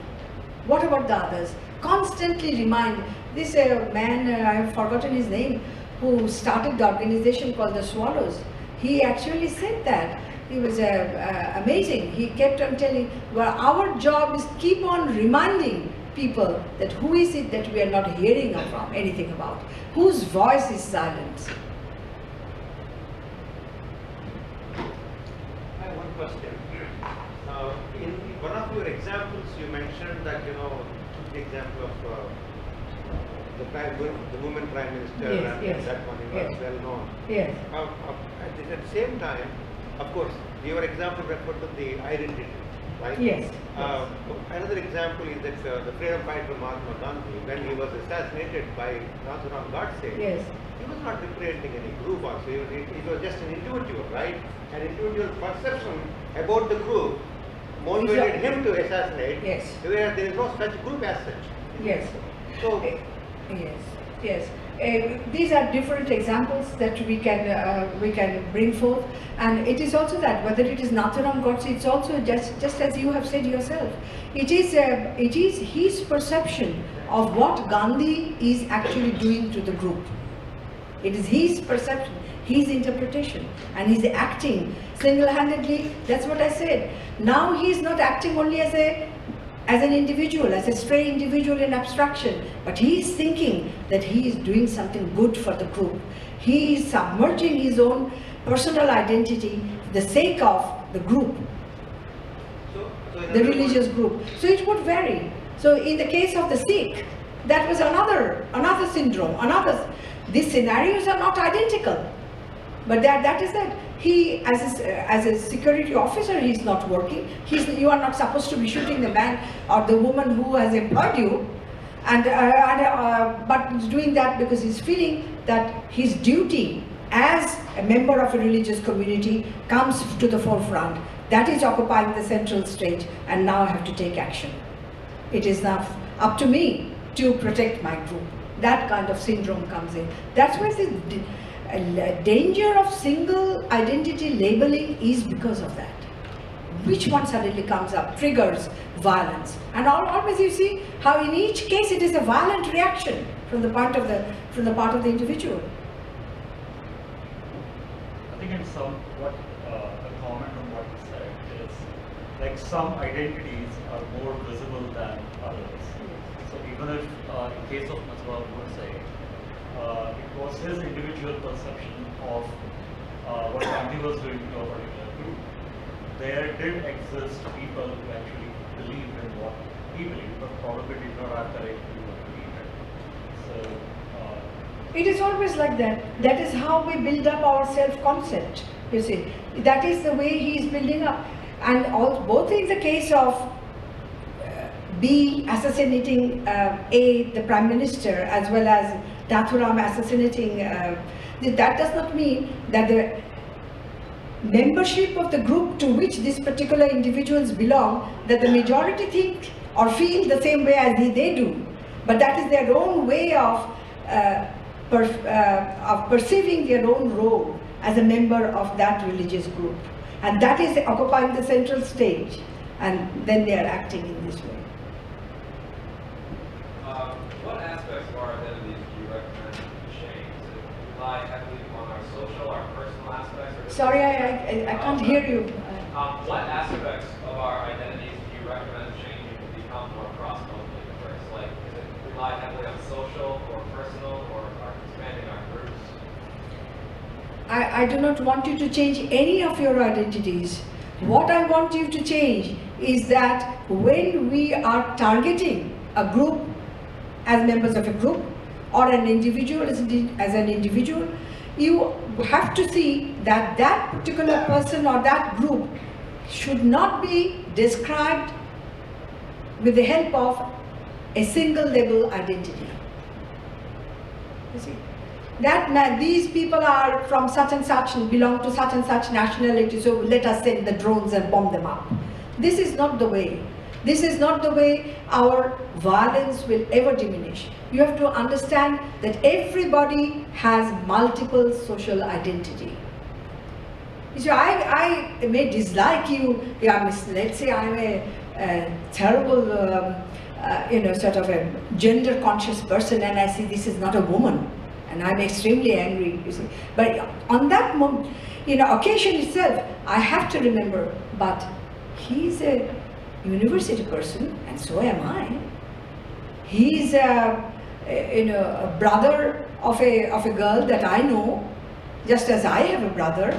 What about the others? Constantly remind this man, I have forgotten his name, who started the organization called the Swallows. He actually said that. He was amazing. He kept on telling, well, our job is keep on reminding people that who is it that we are not hearing from anything about, whose voice is silent. I have one question. In one of your examples, you mentioned that, the example of the woman prime minister, Yes, and yes, that one was yes. well known. Yes. At the same time, of course, your example referred to the identity, right? Yes. Another example is that the freedom fighter Mahatma Gandhi, when he was assassinated by Nathuram Godse, Yes. he was not representing any group also. He was just an individual, right? An individual perception about the group motivated him to assassinate. Yes. Where there is no such group as such. Yes. So, Yes. Yes. These are different examples that we can bring forth, and it is also that whether it is Nathuram Godse, it's also just as you have said yourself, it is his perception of what Gandhi is actually doing to the group. It is his perception, his interpretation, and he's acting single-handedly. That's what I said. Now he is not acting only as an individual, as a stray individual in abstraction, but he is thinking that he is doing something good for the group. He is submerging his own personal identity for the sake of the group, the religious group. So it would vary. So in the case of the Sikh, that was another syndrome, these scenarios are not identical. But that is that he, as a security officer, he is not working. You are not supposed to be shooting the man or the woman who has employed you, but he's doing that because he's feeling that his duty as a member of a religious community comes to the forefront. That is occupying the central stage, and now I have to take action. It is now up to me to protect my group. That kind of syndrome comes in. That's why the danger of single identity labeling is because of that. Which one suddenly comes up, triggers violence. And always you see how in each case it is a violent reaction from the part of the individual. I think in somewhat a comment on what you said is like some identities are more visible than others. So even if in case of Nathuram Godse, it was his individual perception of what Gandhi was doing to a particular group, there did exist people who actually believed in what he believed, but probably did not have the right to do what he did. So it is always like that. That is how we build up our self-concept, you see. That is the way he is building up. And both in the case of B assassinating A, the Prime Minister, as well as Nathuram assassinating, that does not mean that the membership of the group to which these particular individuals belong, that the majority think or feel the same way as they do. But that is their own way of of perceiving their own role as a member of that religious group. And that is occupying the central stage, and then they are acting in this way. What aspects of our identities do you recommend change? Does it rely heavily on our social, our personal aspects? Or Sorry, I can't hear you. What aspects of our identities do you recommend changing to become more cross-culturally diverse? Like, does it rely heavily on social or personal or expanding our groups? I do not want you to change any of your identities. What I want you to change is that when we are targeting a group as members of a group or an individual as an individual, you have to see that that particular person or that group should not be described with the help of a single label identity. You see? That these people are from such and such, belong to such and such nationality, so let us send the drones and bomb them up. This is not the way. This is not the way our violence will ever diminish. You have to understand that everybody has multiple social identity. So I may dislike you, let's say I'm a terrible, sort of a gender conscious person, and I see this is not a woman. And I'm extremely angry, you see. But on that moment, occasion itself, I have to remember, but he's a university person, and so am I. He's a brother of a girl that I know, just as I have a brother.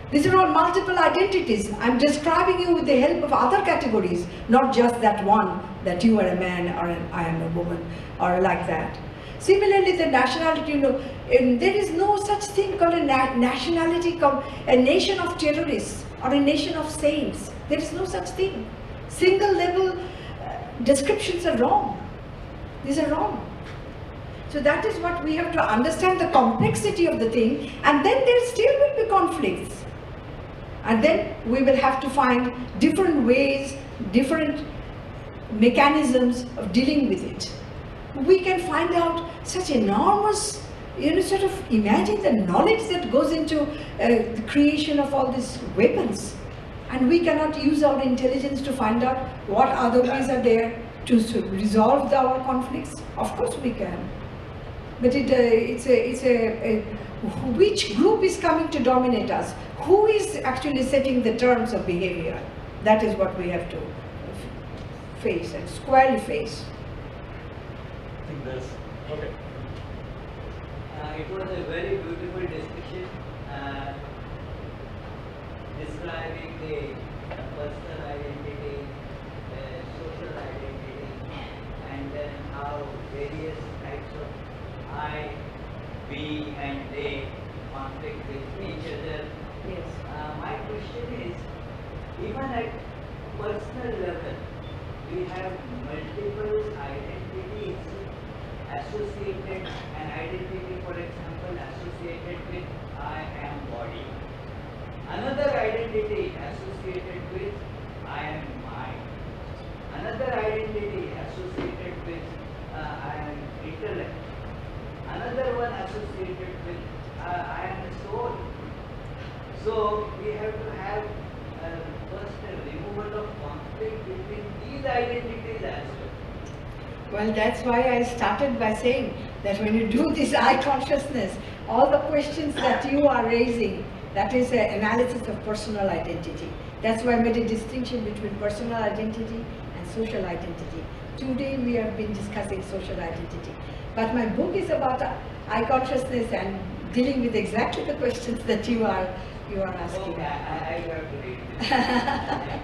These are all multiple identities. I'm describing you with the help of other categories, not just that one, that you are a man or I am a woman, or like that. Similarly, the nationality, there is no such thing called a nationality, a nation of terrorists or a nation of saints. There is no such thing. Single level descriptions are wrong. These are wrong. So that is what we have to understand, the complexity of the thing, and then there still will be conflicts. And then we will have to find different ways, different mechanisms of dealing with it. We can find out such enormous, sort of imagine the knowledge that goes into the creation of all these weapons. And we cannot use our intelligence to find out what other ways are there to resolve our conflicts. Of course we can. But which group is coming to dominate us? Who is actually setting the terms of behavior? That is what we have to face and squarely face. I think there's, okay. It was a very beautiful discussion describing the personal identity, social identity, and then how various types of I, we, and they conflict with each other. Yes. My question is, even at personal level, we have multiple identities associated, an identity, for example, associated with I am body. Another identity associated with I am mind. Another identity associated with I am intellect. Another one associated with I am a soul. So we have to have first a removal of conflict between these identities as well. Well, that's why I started by saying that when you do this I consciousness, all the questions that you are raising, that is an analysis of personal identity. That's why I made a distinction between personal identity and social identity. Today we have been discussing social identity. But my book is about I consciousness and dealing with exactly the questions that you are asking. Okay, I have to read this. Yeah.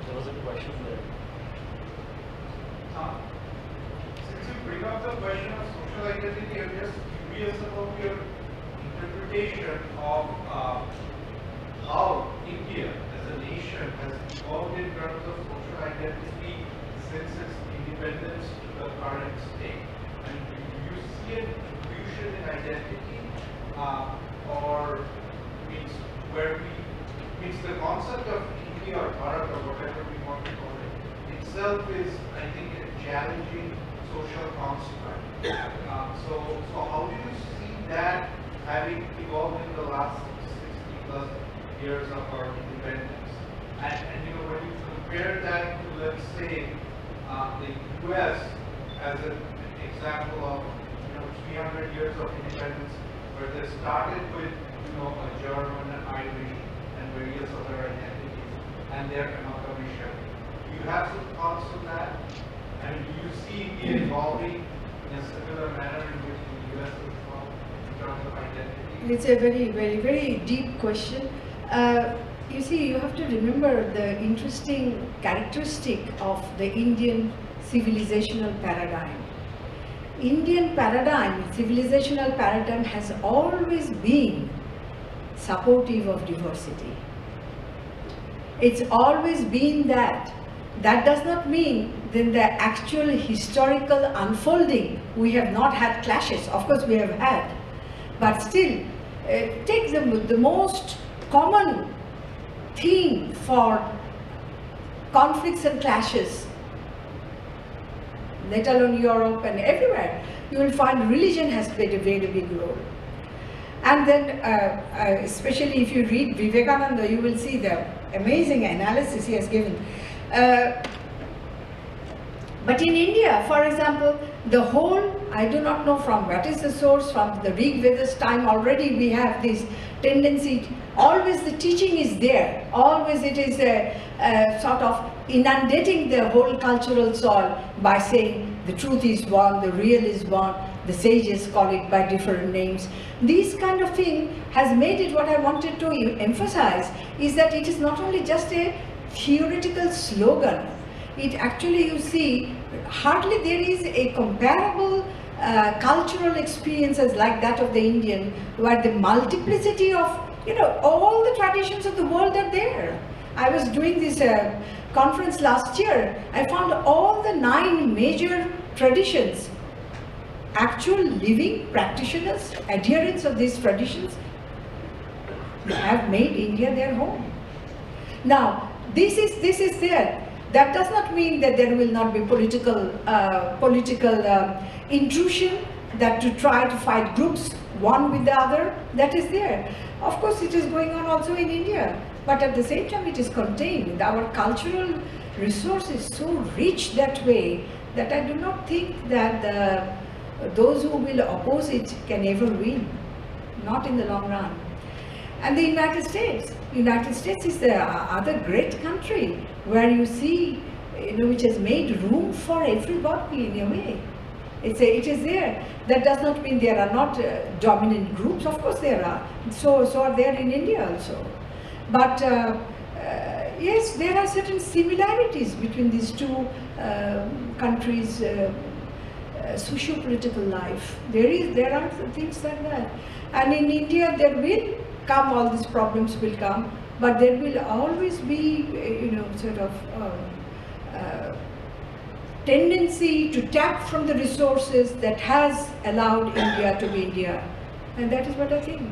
There was a question there. Since you bring up the question of social identity, I'm just curious about your interpretation of how India as a nation has evolved in terms of social identity since its independence to the current state. And do you see an evolution in identity, or means the concept of India or Bharat or whatever we want to call it itself is, I think, a challenging social construct. So how do you see that having evolved in the last 60 plus years of our independence? And you know, when you compare that to, let's say, the US as an example of 300 years of independence, where they started with a German, Irish, and various other identities, and their amalgamation. Do you have some thoughts on that? And do you see it evolving in a similar manner in which the US is well in terms of identity? It's a very deep question. You see, you have to remember the interesting characteristic of the Indian civilizational paradigm. Indian paradigm, civilizational paradigm, has always been supportive of diversity. It's always been that. That does not mean that the actual historical unfolding, we have not had clashes. Of course we have had. But still, take the most common theme for conflicts and clashes, let alone Europe and everywhere, you will find religion has played a very big role. And then, especially if you read Vivekananda, you will see the amazing analysis he has given. But in India, for example, the whole, I do not know from what is the source, from the Rig Veda's time already we have this tendency, always the teaching is there, always it is sort of inundating the whole cultural soil by saying the truth is one, the real is one, the sages call it by different names. This kind of thing has made it, what I wanted to emphasize is that it is not only just a theoretical slogan, it actually, you see, hardly there is a comparable cultural experiences like that of the Indian, where the multiplicity of, all the traditions of the world are there. I was doing this conference last year. I found all the 9 major traditions, actual living practitioners, adherents of these traditions, have made India their home. Now, this is there. That does not mean that there will not be political intrusion, that to try to fight groups one with the other, that is there. Of course, it is going on also in India, but at the same time it is contained. Our cultural resource is so rich that way that I do not think that those who will oppose it can ever win, not in the long run. And the United States is the other great country where you see, which has made room for everybody in a way. It is there. That does not mean there are not dominant groups. Of course there are. So are there in India also. But yes, there are certain similarities between these two countries' socio-political life. There are things like that. And in India, there will come, all these problems will come, but there will always be, sort of tendency to tap from the resources that has allowed India to be India. And that is what I think. You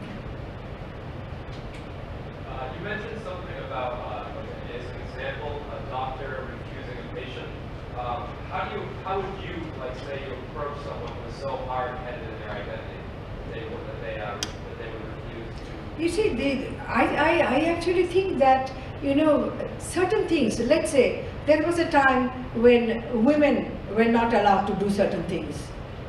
mentioned something about, as an example, a doctor refusing a patient. How would you, say, you approach someone who is so hard-headed in their identity that they would refuse to? You see, I actually think that, certain things, let's say, there was a time when women were not allowed to do certain things.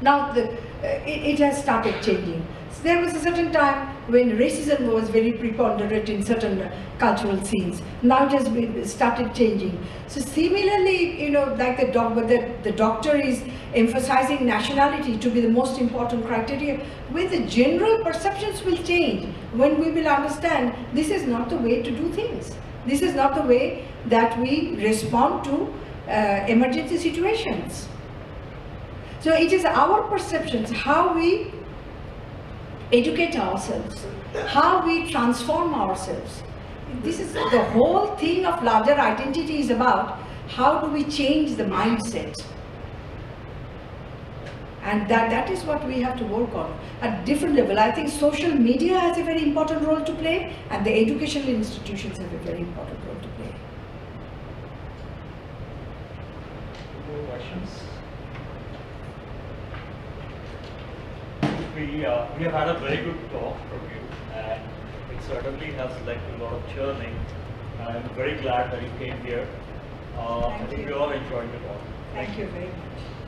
Now it has started changing. So there was a certain time when racism was very preponderant in certain cultural scenes. Now it has started changing. So similarly, like the doctor is emphasizing nationality to be the most important criteria, when the general perceptions will change, when we will understand this is not the way to do things. This is not the way that we respond to emergency situations. So it is our perceptions, how we educate ourselves, how we transform ourselves. This is the whole thing of larger identity is about how do we change the mindset. And that is what we have to work on at different level. I think social media has a very important role to play, and the educational institutions have a very important role to play. More questions? we have had a very good talk from you, and it certainly has led to a lot of churning. I'm very glad that you came here. I Thank think you. we all enjoyed the talk. Thank you very much.